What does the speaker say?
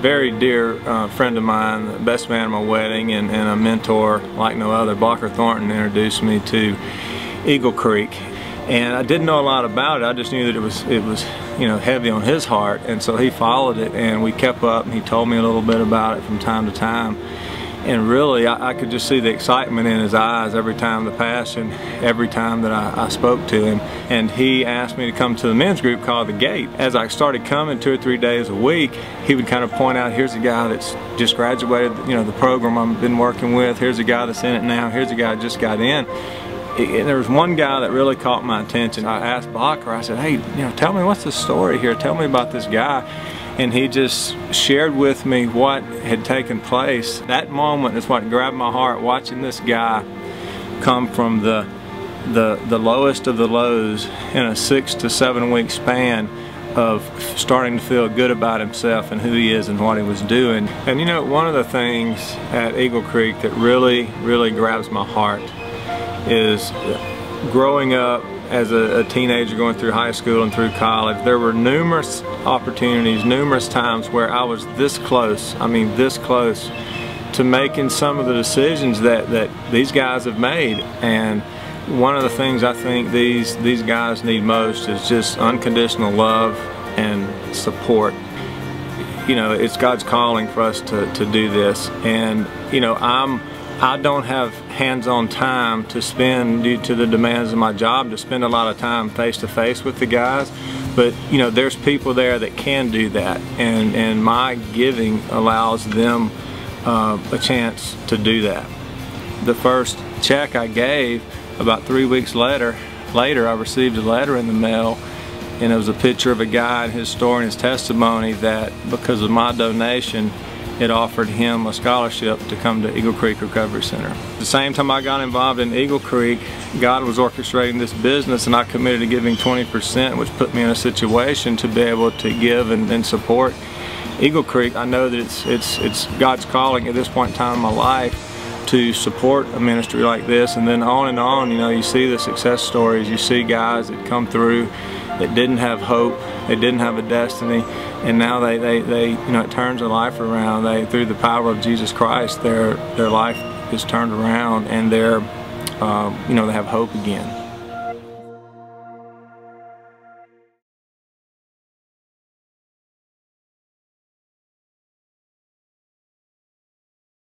very dear friend of mine, the best man at my wedding, and a mentor like no other, Blocker Thornton, introduced me to Eagle Creek. And I didn't know a lot about it. I just knew that it was heavy on his heart, and so he followed it, and we kept up, and he told me a little bit about it from time to time. And really, I could just see the excitement in his eyes every time, the passion, every time that I spoke to him. And he asked me to come to the men's group called The Gate. As I started coming 2 or 3 days a week, he would kind of point out, here's a guy that's just graduated, the program I've been working with. Here's a guy that's in it now. Here's a guy that just got in. And there was one guy that really caught my attention. I asked Blocker, I said, hey, tell me what's the story here? Tell me about this guy. And he just shared with me what had taken place. That moment is what grabbed my heart, watching this guy come from the lowest of the lows in a 6 to 7 week span of starting to feel good about himself and who he is and what he was doing. And one of the things at Eagle Creek that really grabs my heart is growing up as a teenager, going through high school and through college. There were numerous opportunities, numerous times where I was this close, this close to making some of the decisions that these guys have made. And one of the things I think these guys need most is just unconditional love and support. It's God's calling for us to do this. And I don't have hands-on time to spend, due to the demands of my job, to spend a lot of time face-to-face with the guys. But there's people there that can do that, and my giving allows them a chance to do that. The first check I gave, about 3 weeks later, I received a letter in the mail, and it was a picture of a guy and his story and his testimony that because of my donation, it offered him a scholarship to come to Eagle Creek Recovery Center. At the same time I got involved in Eagle Creek, God was orchestrating this business, and I committed to giving 20%, which put me in a situation to be able to give and support Eagle Creek. I know that it's God's calling at this point in time in my life to support a ministry like this, and then on and on. You see the success stories, you see guys that come through that didn't have hope, they didn't have a destiny, and now they it turns their life around. Through the power of Jesus Christ, their life is turned around, and they have hope again.